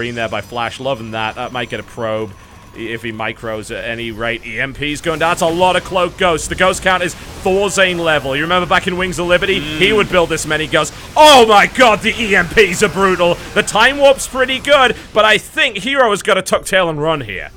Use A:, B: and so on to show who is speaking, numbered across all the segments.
A: Marine there by Flash. Loving that. That might get a probe if he micros at any rate. EMP's going down. That's a lot of cloak ghosts. The ghost count is Thorzane level. You remember back in Wings of Liberty? He would build this many ghosts. Oh my god, the EMPs are brutal. The time warp's pretty good, but I think Hero has got to tuck tail and run here.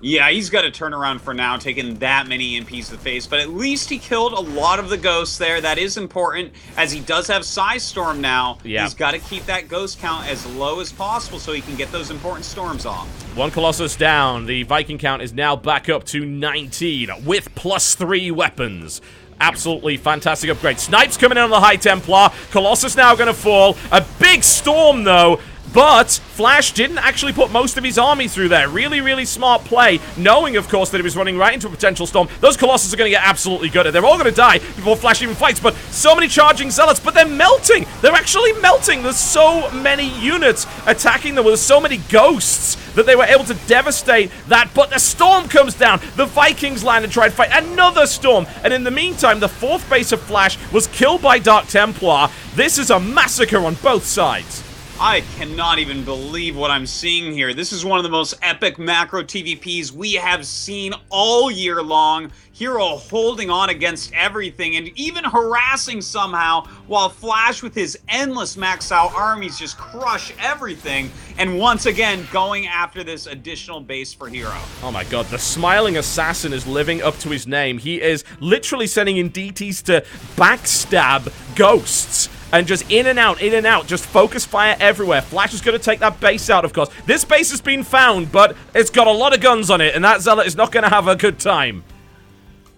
B: Yeah, he's got to turn around for now, taking that many EMPs to the face, but at least he killed a lot of the ghosts there. That is important, as he does have Psy Storm now.
A: Yeah.
B: He's got to keep that ghost count as low as possible so he can get those important storms off.
A: One Colossus down. The Viking count is now back up to 19 with +3 weapons. Absolutely fantastic upgrade. Snipes coming in on the High Templar. Colossus now going to fall. A big storm, though. But Flash didn't actually put most of his army through there. Really, really smart play, knowing, of course, that he was running right into a potential storm. Those Colossus are going to get absolutely gutted. They're all going to die before Flash even fights, but so many charging Zealots, but they're melting. They're actually melting. There's so many units attacking them. There's so many ghosts that they were able to devastate that, but the storm comes down. The Vikings land and try to fight another storm, and in the meantime, the 4th base of Flash was killed by Dark Templar. This is a massacre on both sides.
B: I cannot even believe what I'm seeing here. This is one of the most epic macro TVPs we have seen all year long. Hero holding on against everything and even harassing somehow, while Flash with his endless max out armies just crush everything. And once again, going after this additional base for Hero.
A: Oh my god, the Smiling Assassin is living up to his name. He is literally sending in DTs to backstab ghosts. And just in and out, just focus fire everywhere. Flash is going to take that base out, of course. This base has been found, but it's got a lot of guns on it, and that Zealot is not going to have a good time.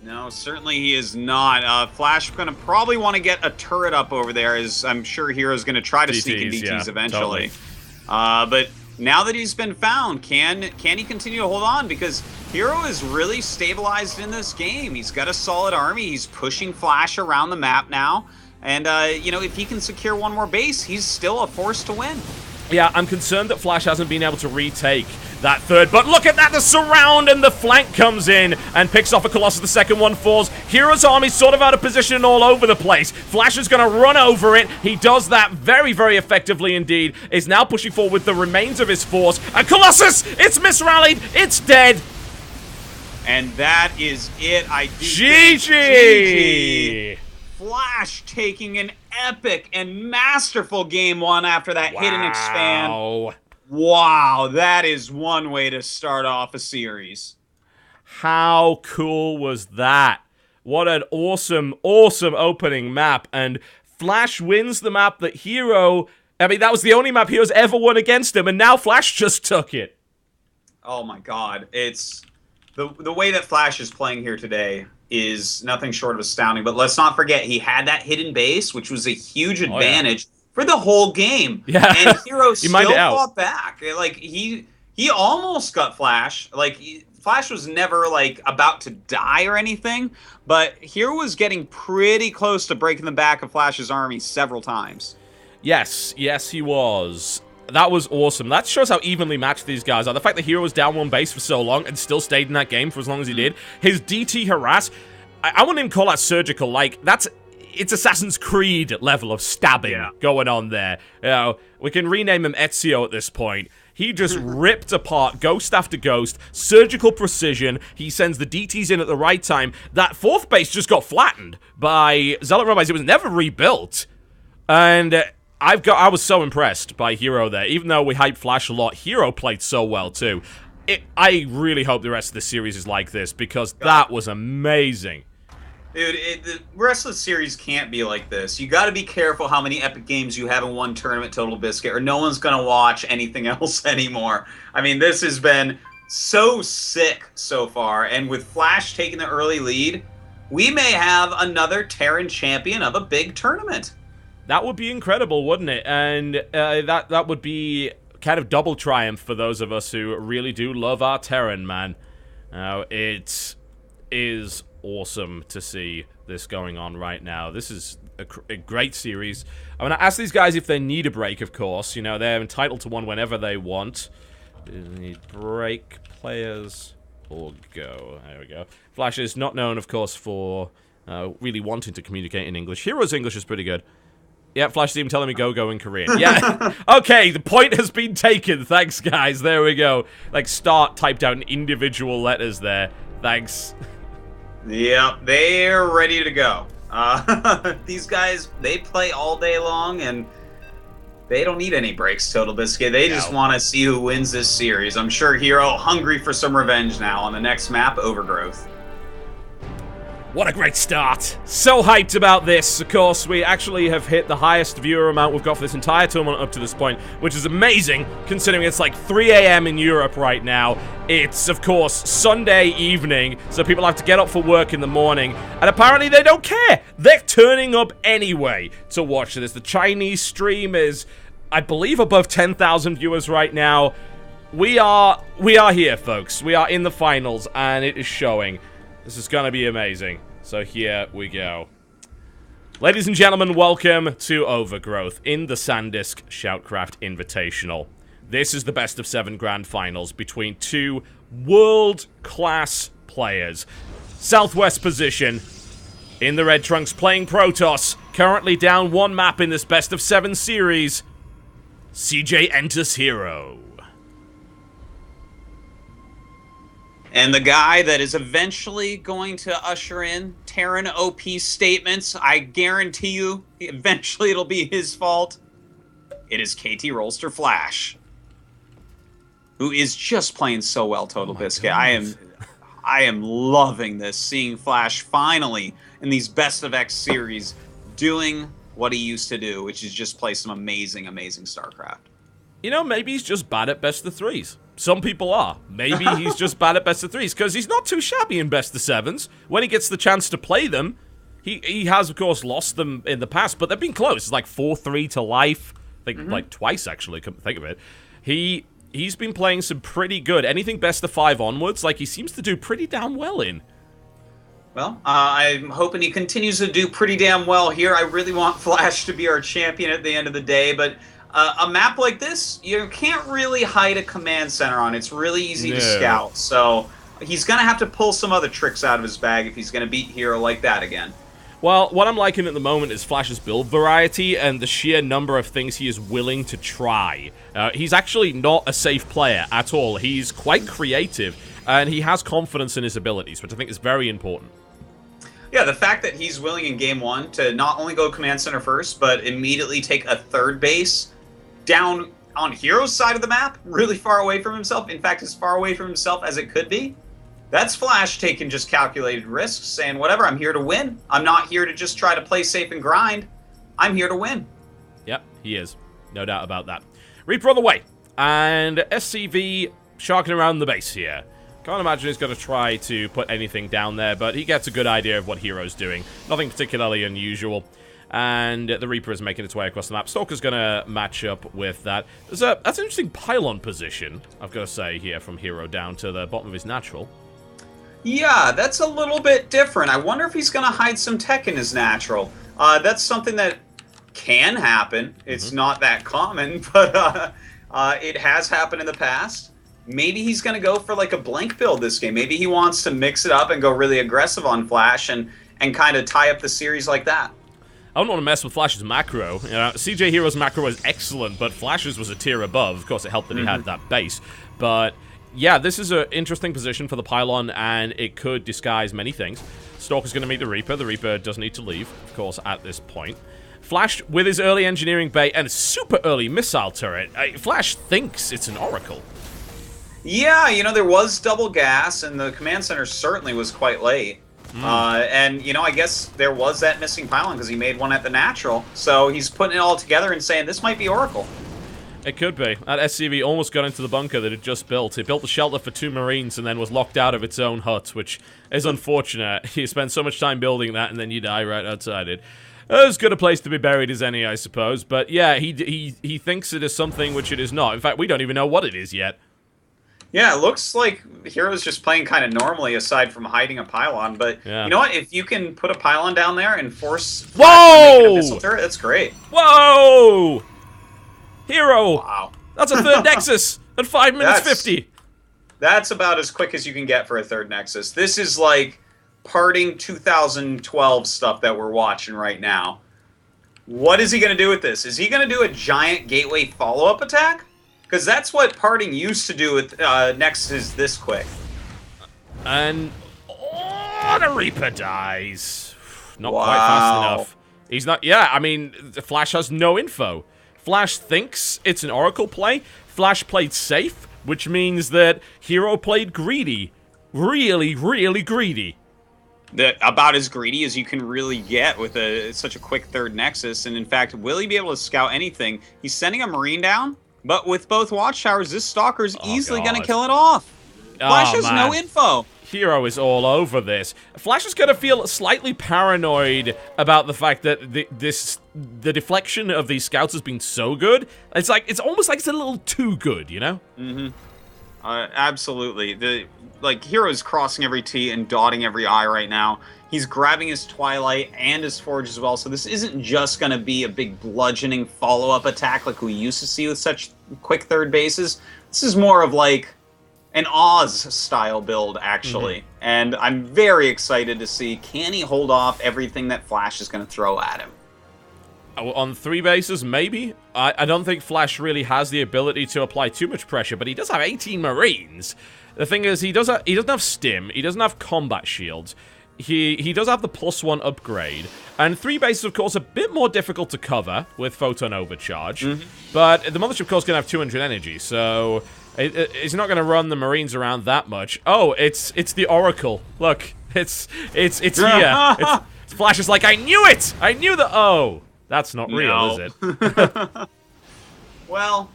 B: No, certainly he is not. Flash going to probably want to get a turret up over there, as I'm sure Hero's going to try to sneak in DTs eventually. Totally. But now that he's been found, can he continue to hold on? Because Hero is really stabilized in this game. He's got a solid army. He's pushing Flash around the map now. And, you know, if he can secure one more base, he's still a force to win.
A: Yeah, I'm concerned that Flash hasn't been able to retake that third. But look at that, the surround and the flank comes in and picks off a Colossus. The second one falls. Hero's army sort of out of position all over the place. Flash is going to run over it. He does that very, very effectively indeed. Is now pushing forward with the remains of his force. And Colossus, it's misrallied. It's dead.
B: And that is it.
A: GG.
B: Flash taking an epic and masterful game one after that hit and expand. Wow, that is one way to start off a series.
A: How cool was that? What an awesome, awesome opening map. And Flash wins the map that Hero... I mean, that was the only map Hero's ever won against him, and now Flash just took it.
B: Oh my god, it's... The way that Flash is playing here today is nothing short of astounding. But let's not forget, he had that hidden base, which was a huge advantage for the whole game.
A: Yeah.
B: And Hero still fought back. Like, he almost got Flash. Like, Flash was never, like, about to die or anything. But Hero was getting pretty close to breaking the back of Flash's army several times.
A: Yes, he was. That was awesome. That shows how evenly matched these guys are. The fact that Hero was down one base for so long and still stayed in that game for as long as he did. His DT harass, I wouldn't even call that surgical. Like, it's Assassin's Creed level of stabbing going on there. You know, we can rename him Ezio at this point. He just ripped apart ghost after ghost, surgical precision. He sends the DTs in at the right time. That 4th base just got flattened by Zealot Rabbis. It was never rebuilt. And... I was so impressed by Hero there. Even though we hyped Flash a lot, Hero played so well too. I really hope the rest of the series is like this, because that was amazing.
B: Dude, the rest of the series can't be like this. You got to be careful how many epic games you have in one tournament, Totalbiscuit, or no one's going to watch anything else anymore. I mean, this has been so sick so far, and with Flash taking the early lead, we may have another Terran champion of a big tournament.
A: That would be incredible, wouldn't it? And that would be kind of double triumph for those of us who really do love our Terran, man. It is awesome to see this going on right now. This is a great series. I'm going to ask these guys if they need a break, of course. You know, they're entitled to one whenever they want. Need break, players, or go. There we go. Flash is not known, of course, for really wanting to communicate in English. Hero's English is pretty good. Yeah, Flash is even telling me go in Korean. Yeah. Okay, the point has been taken. Thanks, guys. There we go. Like, start typed out in individual letters there. Thanks.
B: Yep, they're ready to go. These guys, they play all day long, and they don't need any breaks, Totalbiscuit. They just want to see who wins this series. I'm sure Hero hungry for some revenge now on the next map, Overgrowth.
A: What a great start. So hyped about this. Of course, we actually have hit the highest viewer amount we've got for this entire tournament up to this point, which is amazing, considering it's like 3 a.m. in Europe right now. It's, of course, Sunday evening, so people have to get up for work in the morning, and apparently they don't care. They're turning up anyway to watch this. The Chinese stream is, I believe, above 10,000 viewers right now. We are here, folks. We are in the finals, and it is showing. This is gonna be amazing. So here we go. Ladies and gentlemen, welcome to Overgrowth in the Sandisk SHOUTcraft Invitational. This is the best of 7 grand finals between 2 world-class players. Southwest position in the red trunks playing Protoss, currently down 1 map in this best of 7 series. CJ enters Hero.
B: And the guy that is eventually going to usher in Terran OP statements, I guarantee you, eventually it'll be his fault. It is KT Rollster Flash, who is just playing so well, Totalbiscuit. I am loving this, seeing Flash finally in these Best of X series doing what he used to do, which is just play some amazing, amazing StarCraft.
A: You know, maybe he's just bad at best of 3s. Some people are. Maybe he's just bad at best of 3s, because he's not too shabby in best of 7s. When he gets the chance to play them, he has, of course, lost them in the past, but they've been close. It's like 4-3 to life. I think, like, twice, actually, come to think of it. He's been playing some pretty good. Anything best of 5 onwards, like, he seems to do pretty damn well in.
B: Well, I'm hoping he continues to do pretty damn well here. I really want Flash to be our champion at the end of the day, but a map like this, you can't really hide a command center on. It's really easy to scout, so he's going to have to pull some other tricks out of his bag if he's going to beat Hero like that again.
A: Well, what I'm liking at the moment is Flash's build variety and the sheer number of things he is willing to try. He's actually not a safe player at all. He's quite creative, and he has confidence in his abilities, which I think is very important.
B: Yeah, the fact that he's willing in Game 1 to not only go command center first, but immediately take a third base down on Hero's side of the map, really far away from himself. In fact, as far away from himself as it could be. That's Flash taking just calculated risks, saying, whatever, I'm here to win. I'm not here to just try to play safe and grind. I'm here to win.
A: Yep, he is. No doubt about that. Reaper on the way. And SCV sharking around the base here. Can't imagine he's going to try to put anything down there, but he gets a good idea of what Hero's doing. Nothing particularly unusual. And the Reaper is making its way across the map. Stalker's going to match up with that. That's an interesting pylon position, I've got to say, here from Hero down to the bottom of his natural.
B: Yeah, that's a little bit different. I wonder if he's going to hide some tech in his natural. That's something that can happen. It's not that common, but it has happened in the past. Maybe he's going to go for like a blank build this game. Maybe he wants to mix it up and go really aggressive on Flash and kind of tie up the series like that.
A: I don't want to mess with Flash's macro. You know, CJ Hero's macro was excellent, but Flash's was a tier above. Of course, it helped that he had that base. But yeah, this is an interesting position for the pylon, and it could disguise many things. Stalker's going to meet the Reaper. The Reaper does need to leave, of course, at this point. Flash, with his early engineering bay and a super early missile turret, Flash thinks it's an Oracle.
B: Yeah, you know, there was double gas, and the command center certainly was quite late. And, you know, I guess there was that missing pylon because he made one at the natural. So he's putting it all together and saying, this might be Oracle.
A: It could be. That SCV almost got into the bunker that it just built. It built the shelter for 2 Marines and then was locked out of its own hut, which is unfortunate. You spend so much time building that and then you die right outside it. As good a place to be buried as any, I suppose. But yeah, he thinks it is something which it is not. In fact, we don't even know what it is yet.
B: Yeah, it looks like Hero's just playing kind of normally aside from hiding a pylon. But you know what? If you can put a pylon down there and force Flash to make a missile turret, that's great.
A: Whoa! Hero!
B: Wow.
A: That's a third Nexus at 5 minutes 50.
B: That's about as quick as you can get for a third Nexus. This is like parting 2012 stuff that we're watching right now. What is he going to do with this? Is he going to do a giant gateway follow-up attack? Because that's what Parting used to do with Nexus this quick.
A: And the Reaper dies. Not quite fast enough. He's not... Yeah, I mean, Flash has no info. Flash thinks it's an Oracle play. Flash played safe, which means that Hero played greedy. Really, really greedy.
B: About as greedy as you can really get with such a quick third Nexus. And in fact, will he be able to scout anything? He's sending a Marine down, but with both Watchtowers, this Stalker is easily going to kill it off. Flash has no info.
A: Hero is all over this. Flash is going to feel slightly paranoid about the fact that the deflection of these scouts has been so good. It's almost like it's a little too good, you know?
B: Mm-hmm. Absolutely. Hero's crossing every T and dotting every I right now. He's grabbing his Twilight and his Forge as well, so this isn't just going to be a big bludgeoning follow-up attack like we used to see with such quick third bases. This is more of like an Oz-style build, actually. Mm-hmm. And I'm very excited to see, can he hold off everything that Flash is going to throw at him?
A: On 3 bases, maybe. I don't think Flash really has the ability to apply too much pressure, but he does have 18 Marines. The thing is, he doesn't have Stim, he doesn't have combat shields. He does have the +1 upgrade. And 3 bases, of course, a bit more difficult to cover with Photon Overcharge. Mm-hmm. But the Mothership, of course, can have 200 energy, so it's not going to run the Marines around that much. Oh, it's the Oracle. Look, it's here. Flash is like, I knew it! I knew that. Oh, that's not real, is it?
B: Well,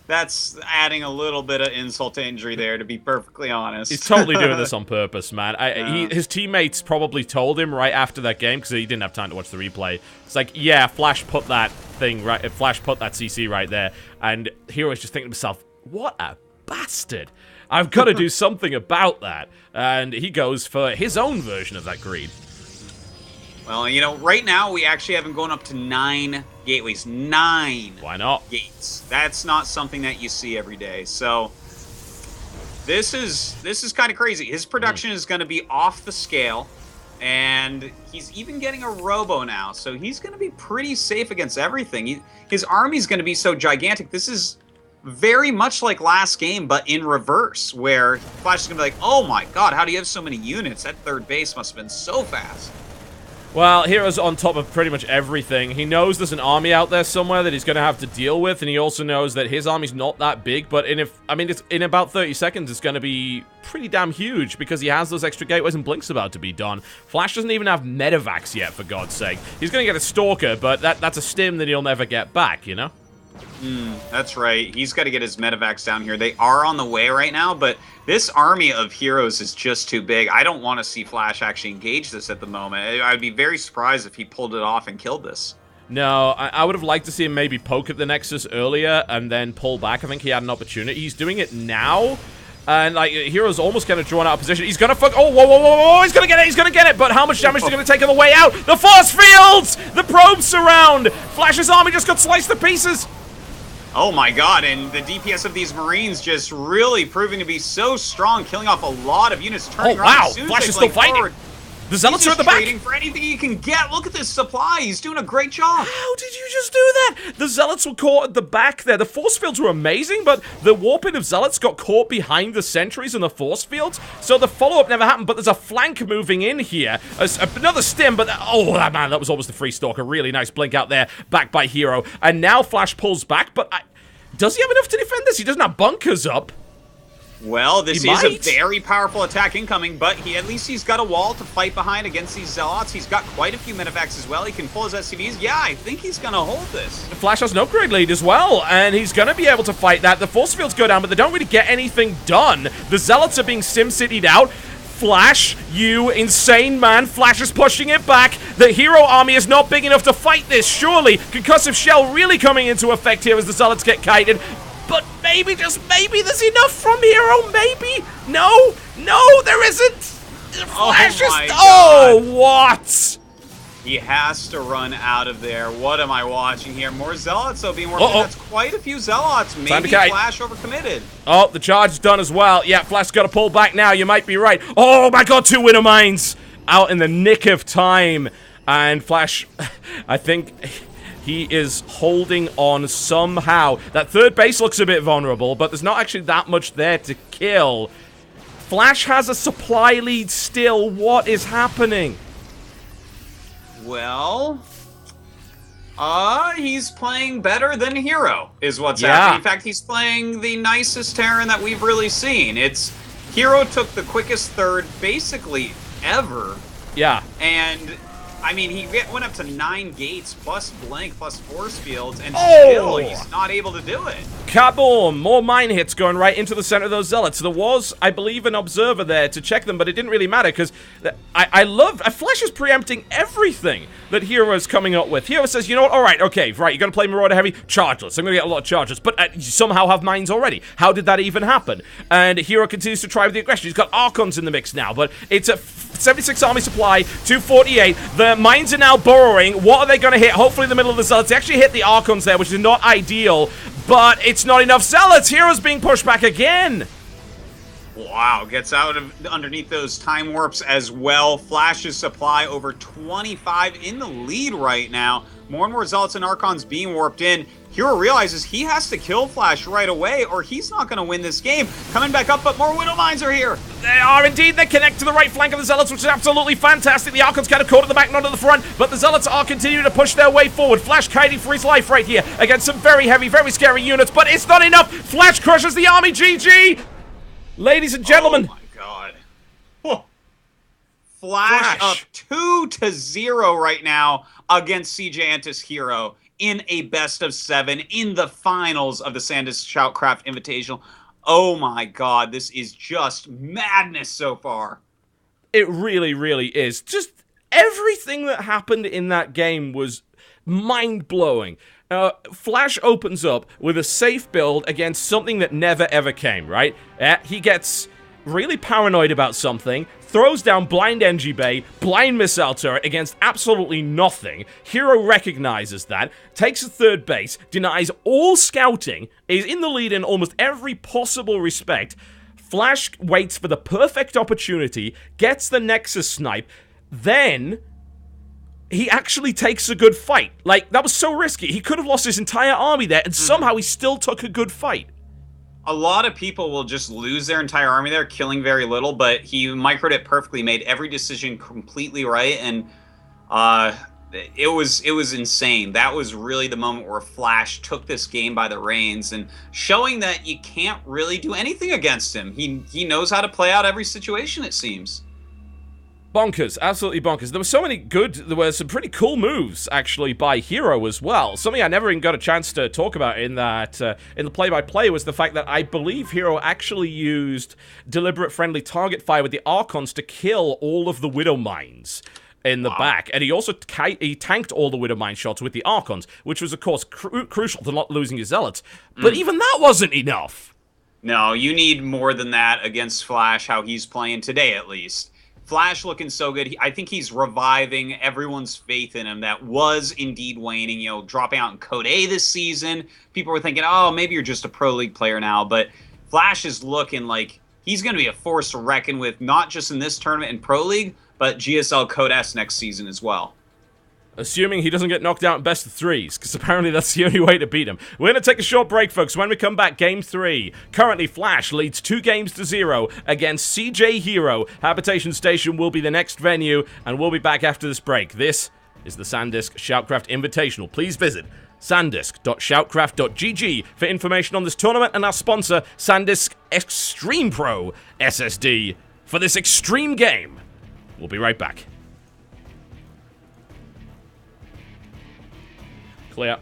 B: that's adding a little bit of insult to injury there, to be perfectly honest.
A: He's totally doing this on purpose, man. His teammates probably told him right after that game, because he didn't have time to watch the replay. It's like, yeah, Flash put that thing right. Flash put that CC right there, and Hero's just thinking to himself, what a bastard. I've got to do something about that. And he goes for his own version of that greed.
B: Well, you know, right now we actually have him going up to 9 gateways. 9.
A: Why not?
B: Gates. That's not something that you see every day. So this is kind of crazy. His production is going to be off the scale, and he's even getting a robo now. So he's going to be pretty safe against everything. His army's going to be so gigantic. This is very much like last game, but in reverse, where Flash is going to be like, oh my god, how do you have so many units? That third base must have been so fast.
A: Well, Hero's on top of pretty much everything. He knows there's an army out there somewhere that he's going to have to deal with, and he also knows that his army's not that big, but it's in about 30 seconds, it's going to be pretty damn huge, because he has those extra gateways and Blink's about to be done. Flash doesn't even have Medivacs yet, for God's sake. He's going to get a Stalker, but that's a stim that he'll never get back, you know?
B: That's right. He's got to get his Medivacs down here. They are on the way right now, but this army of heroes is just too big. I don't want to see Flash actually engage this at the moment. I'd be very surprised if he pulled it off and killed this.
A: No, I would have liked to see him maybe poke at the Nexus earlier and then pull back. I think he had an opportunity. He's doing it now. And, like, Hero's almost kind of drawn out of position. He's gonna fuck. Oh, whoa, whoa, whoa, whoa. He's gonna get it. He's gonna get it. But how much damage is he gonna take on the way out? The force fields! The probes surround! Flash's army just got sliced to pieces.
B: Oh my god, and the DPS of these Marines just really proving to be so strong, killing off a lot of units. Turning
A: wow, Flash is still fighting.
B: Forward.
A: The Zealots are at the back.
B: Trading for anything he can get. Look at this supply. He's doing a great job.
A: How did you just do that? The Zealots were caught at the back there. The force fields were amazing, but the warping of Zealots got caught behind the sentries and the force fields, so the follow-up never happened, but there's a flank moving in here. Another stim, but that was almost the free Stalker. Really nice blink out there, backed by Hero. And now Flash pulls back, but does he have enough to defend this? He doesn't have bunkers up.
B: Well, this is a very powerful attack incoming, but at least he's got a wall to fight behind against these Zealots. He's got quite a few Medivacs as well. He can pull his SCVs. Yeah, I think he's going to hold this.
A: Flash has an upgrade lead as well, and he's going to be able to fight that. The force fields go down, but they don't really get anything done. The Zealots are being sim-citied out. Flash, you insane man. Flash is pushing it back. The Hero army is not big enough to fight this, surely. Concussive Shell really coming into effect here as the Zealots get kited. But maybe, just maybe, there's enough from Hero, maybe? No, there isn't. Flash what?
B: He has to run out of there. What am I watching here? More Zealots, though, being worked. That's quite a few Zealots. Maybe Flash overcommitted.
A: Oh, the charge is done as well. Yeah, Flash's got to pull back now. You might be right. Oh, my God, 2 Winter Mines out in the nick of time. And Flash, I think he is holding on somehow. That third base looks a bit vulnerable, but there's not actually that much there to kill. Flash has a supply lead still. What is happening?
B: Well, he's playing better than Hero, is what's happening. In fact, he's playing the nicest Terran that we've really seen. Hero took the quickest third, basically, ever.
A: Yeah.
B: And, I mean, he went up to 9 gates, plus Blink, plus force fields, and still he's not able to do it.
A: Kaboom! More mine hits going right into the center of those Zealots. There was, I believe, an observer there to check them, but it didn't really matter, because Flash is preempting everything that Hero is coming up with. Hero says, you know what, alright, okay, right, you're gonna play Marauder Heavy, chargeless. I'm gonna get a lot of charges, but you somehow have mines already. How did that even happen? And Hero continues to try with the aggression. He's got Archons in the mix now, but it's a 76 army supply, 248. The mines are now burrowing. What are they gonna hit? Hopefully in the middle of the Zealots. They actually hit the Archons there, which is not ideal, but it's not enough Zealots. Hero's being pushed back again.
B: Wow, gets out of underneath those time warps as well. Flash's supply over 25 in the lead right now. More and more Zealots and Archons being warped in. Hero realizes he has to kill Flash right away or he's not going to win this game. Coming back up, but more Widow Mines are here.
A: They are indeed. They connect to the right flank of the Zealots, which is absolutely fantastic. The Archons kind of caught at the back, not at the front, but the Zealots are continuing to push their way forward. Flash kiting for his life right here against some very heavy, very scary units, but it's not enough. Flash crushes the army. GG! Ladies and gentlemen.
B: Oh my god. Whoa. Flash up 2-0 right now against CJ Antis Hero in a best-of-7 in the finals of the Sandisk SHOUTcraft Invitational. Oh my god, this is just madness so far.
A: It really, really is. Just everything that happened in that game was mind-blowing. Flash opens up with a safe build against something that never ever came, right? He gets really paranoid about something, throws down blind NG Bay, blind missile turret against absolutely nothing. Hero recognizes that, takes a third base, denies all scouting, is in the lead in almost every possible respect. Flash waits for the perfect opportunity, gets the Nexus snipe, then he actually takes a good fight. Like, that was so risky. He could have lost his entire army there, and somehow he still took a good fight.
B: A lot of people will just lose their entire army there, killing very little, but he microed it perfectly, made every decision completely right, and it was insane. That was really the moment where Flash took this game by the reins, and showing that you can't really do anything against him. He knows how to play out every situation, it seems.
A: Bonkers, absolutely bonkers. There were some pretty cool moves, actually, by Hero as well. Something I never even got a chance to talk about in that, in the play-by-play was the fact that I believe Hero actually used deliberate friendly target fire with the Archons to kill all of the Widow Mines in the back. And he also tanked all the Widow Mine shots with the Archons, which was, of course, crucial to not losing his Zealots. But even that wasn't enough.
B: No, you need more than that against Flash, how he's playing today, at least. Flash looking so good. I think he's reviving everyone's faith in him that was indeed waning. You know, dropping out in Code A this season. People were thinking, oh, maybe you're just a Pro League player now. But Flash is looking like he's going to be a force to reckon with, not just in this tournament in Pro League, but GSL Code S next season as well.
A: Assuming he doesn't get knocked out in best of threes, because apparently that's the only way to beat him. We're going to take a short break, folks. When we come back, Game 3. Currently, Flash leads 2-0 against CJ Hero. Habitation Station will be the next venue, and we'll be back after this break. This is the Sandisk SHOUTcraft Invitational. Please visit sandisk.shoutcraft.gg for information on this tournament and our sponsor, Sandisk Extreme Pro SSD, for this extreme game. We'll be right back. Clear.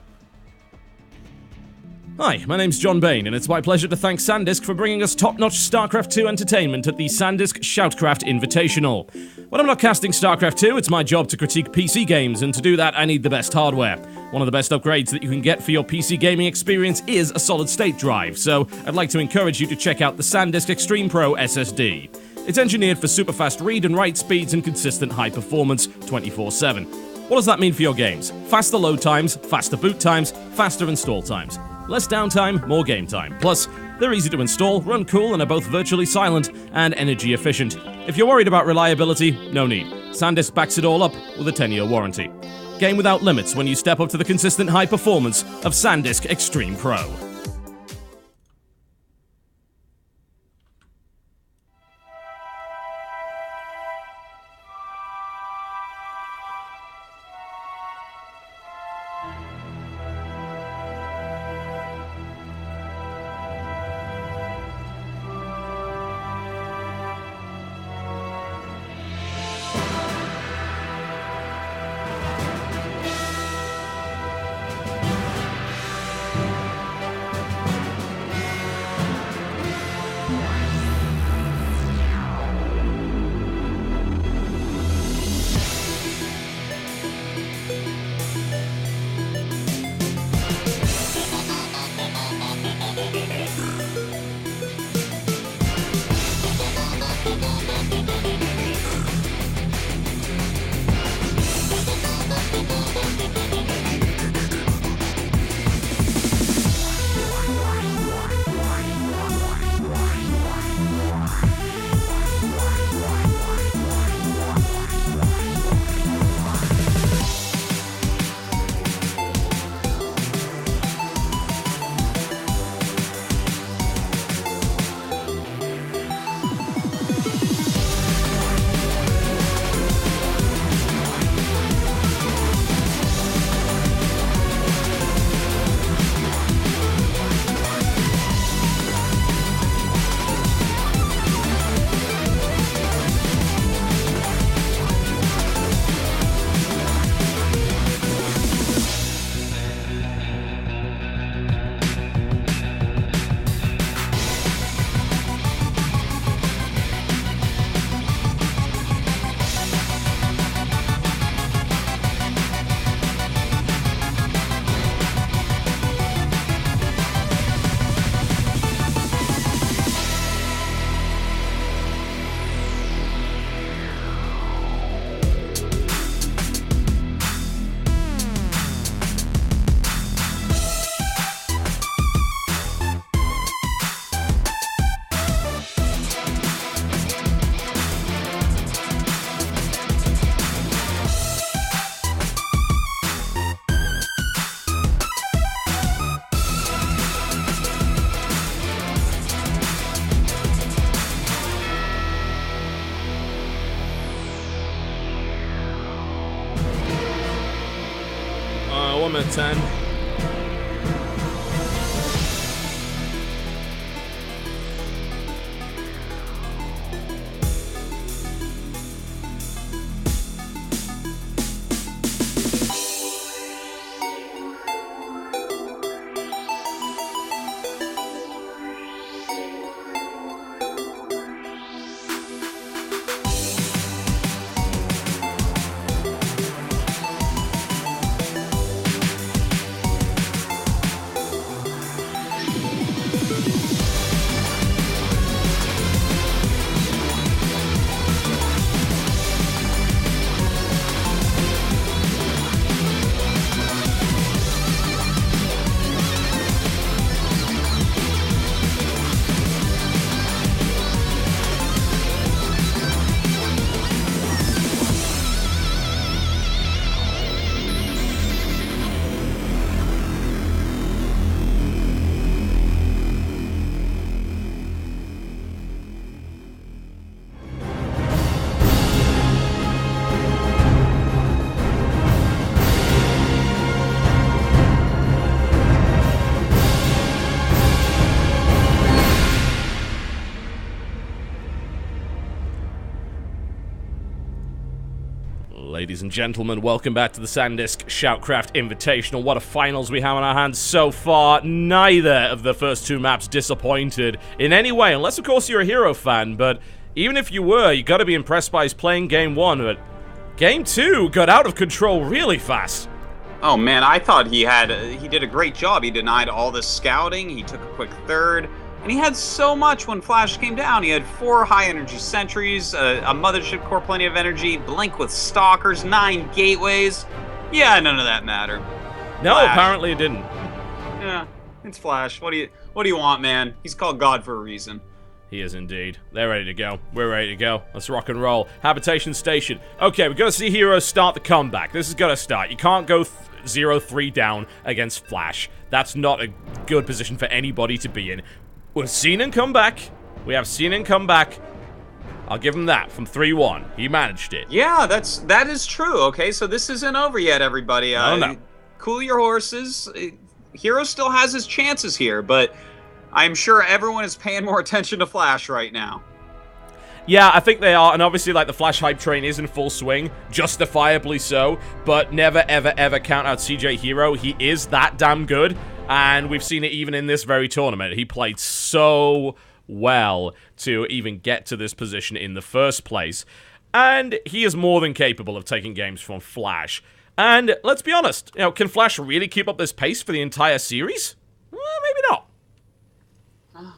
A: Hi, my name's John Bain, and it's my pleasure to thank Sandisk for bringing us top-notch StarCraft 2 entertainment at the Sandisk SHOUTcraft Invitational. When I'm not casting StarCraft 2, it's my job to critique PC games, and to do that, I need the best hardware. One of the best upgrades that you can get for your PC gaming experience is a solid-state drive, so I'd like to encourage you to check out the Sandisk Extreme Pro SSD. It's engineered for super-fast read and write speeds and consistent high performance 24/7. What does that mean for your games? Faster load times, faster boot times, faster install times. Less downtime, more game time. Plus, they're easy to install, run cool, and are both virtually silent and energy efficient. If you're worried about reliability, no need. Sandisk backs it all up with a 10-year warranty. Game without limits when you step up to the consistent high performance of Sandisk Extreme Pro. One minute 10. Ladies and gentlemen, welcome back to the Sandisk SHOUTcraft Invitational. What a finals we have on our hands so far. Neither of the first two maps disappointed in any way, unless of course you're a Hero fan, but even if you were, you gotta be impressed by his playing game one, but game two got out of control really fast.
B: Oh man, I thought he did a great job. He denied all the scouting, he took a quick third, and he had so much when Flash came down. He had 4 high-energy sentries, a Mothership core, plenty of energy, Blink with Stalkers, 9 gateways. Yeah, none of that mattered.
A: No,
B: Flash.
A: Apparently it didn't.
B: Yeah, it's Flash. What do you want, man? He's called God for a reason.
A: He is indeed. They're ready to go. We're ready to go. Let's rock and roll. Habitation Station. Okay, we've got to see Hero start the comeback. This is going to start. You can't go 0-3 down against Flash. That's not a good position for anybody to be in. We've seen him come back. We have seen him come back. I'll give him that from 3-1. He managed it.
B: Yeah, that is true. Okay, so this isn't over yet, everybody.
A: No.
B: Cool your horses. Hero still has his chances here, but I'm sure everyone is paying more attention to Flash right now.
A: Yeah, I think they are, and obviously, like, the Flash hype train is in full swing, justifiably so, but never, ever, ever count out CJ Hero. He is that damn good, and we've seen it even in this very tournament. He played so well to even get to this position in the first place, and he is more than capable of taking games from Flash. And let's be honest, can Flash really keep up this pace for the entire series? Well, maybe not.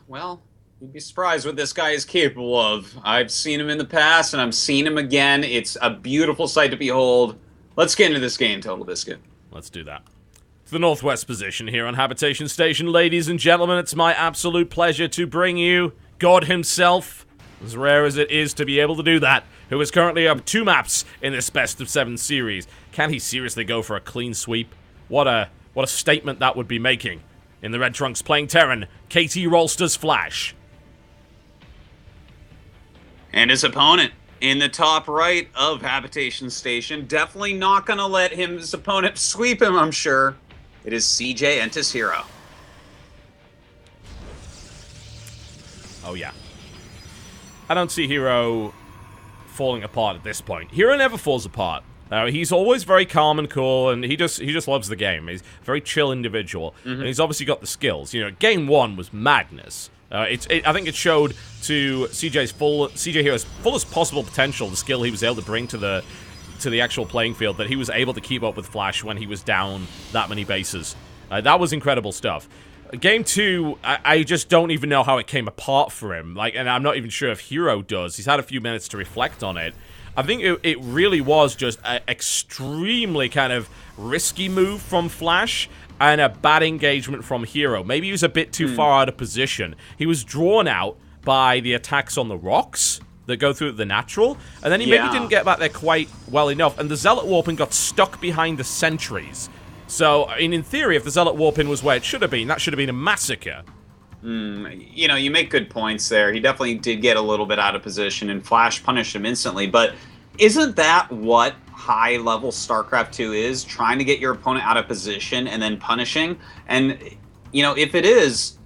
B: Well, you'd be surprised what this guy is capable of. I've seen him in the past, and I'm seeing him again. It's a beautiful sight to behold. Let's get into this game, Totalbiscuit.
A: Let's do that. It's the Northwest position here on Habitation Station. Ladies and gentlemen, it's my absolute pleasure to bring you God himself, as rare as it is to be able to do that, who is currently up 2 maps in this best-of-7 series. Can he seriously go for a clean sweep? What a statement that would be making. In the red trunks playing Terran, KT Rolster's Flash.
B: And his opponent in the top right of Habitation Station. Definitely not going to let his opponent sweep him, I'm sure. It is CJ Entis Hero.
A: Oh, yeah. I don't see Hero falling apart at this point. Hero never falls apart. He's always very calm and cool, and he just loves the game. He's a very chill individual, and he's obviously got the skills. Game 1 was madness. I think it showed to CJ Hero's fullest possible potential, the skill he was able to bring to the actual playing field, that he was able to keep up with Flash when he was down that many bases. That was incredible stuff. Game 2, I just don't even know how it came apart for him. And I'm not even sure if Hero does. He's had a few minutes to reflect on it. I think it really was just an extremely kind of risky move from Flash and a bad engagement from Hero. Maybe he was a bit too far out of position. He was drawn out by the attacks on the rocks that go through the natural, and then he maybe didn't get back there quite well enough, and the Zealot Warping got stuck behind the sentries. So, in theory, if the Zealot Warping was where it should have been, that should have been a massacre.
B: You make good points there. He definitely did get a little bit out of position, and Flash punished him instantly. But isn't that what high-level StarCraft 2 is? Trying to get your opponent out of position and then punishing? And, if it is,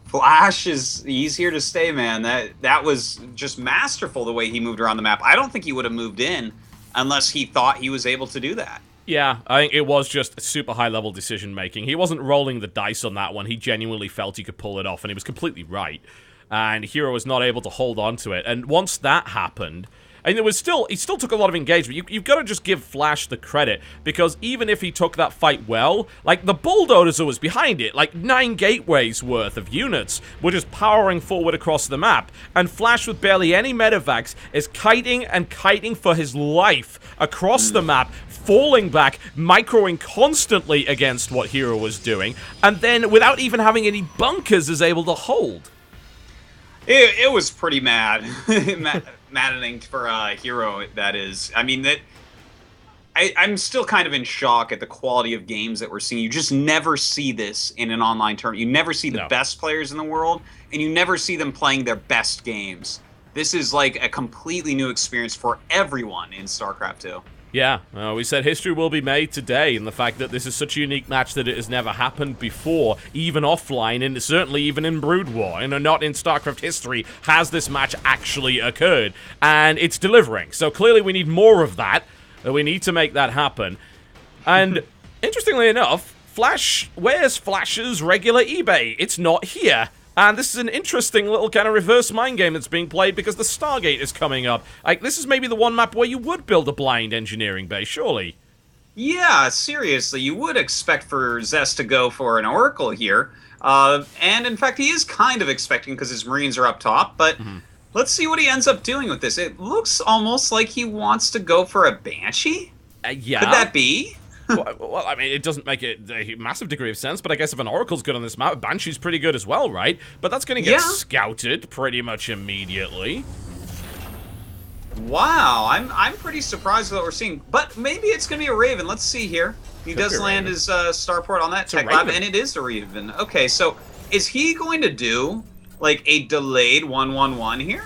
B: Flash he's here to stay, man. That was just masterful the way he moved around the map. I don't think he would have moved in unless he thought he was able to do that.
A: Yeah, I think it was just super high-level decision-making. He wasn't rolling the dice on that one. He genuinely felt he could pull it off, and he was completely right. And Hero was not able to hold on to it. And once that happened, and he still took a lot of engagement. You've got to just give Flash the credit, because even if he took that fight well, the bulldozer was behind it. 9 gateways worth of units were just powering forward across the map, and Flash, with barely any medevacs, is kiting and kiting for his life across the map, falling back, microing constantly against what Hero was doing, and then, without even having any bunkers, is able to hold.
B: It was pretty maddening for Hero, that is. I mean, I'm still kind of in shock at the quality of games that we're seeing. You just never see this in an online tournament. You never see the best players in the world, and you never see them playing their best games. This is like a completely new experience for everyone in StarCraft 2.
A: Yeah, we said history will be made today, and the fact that this is such a unique match that it has never happened before, even offline, and certainly even in Brood War, not in StarCraft history, has this match actually occurred, and it's delivering. So clearly we need more of that. We need to make that happen. And interestingly enough, where's Flash's regular eBay? It's not here. And this is an interesting little kind of reverse mind game that's being played because the Stargate is coming up. This is maybe the one map where you would build a blind engineering base, surely.
B: Yeah, seriously, you would expect for Zest to go for an Oracle here. And in fact, he is kind of expecting because his Marines are up top, but let's see what he ends up doing with this. It looks almost like he wants to go for a Banshee?
A: Yeah.
B: Could that be?
A: Well, I mean, it doesn't make it a massive degree of sense, but I guess if an Oracle's good on this map, Banshee's pretty good as well, right? But that's going to get scouted pretty much immediately.
B: Wow, I'm pretty surprised with what we're seeing. But maybe it's going to be a Raven. Let's see here. He does land his starport on that tech lab, and it is a Raven. Okay, so is he going to do, like, a delayed 1-1-1 here?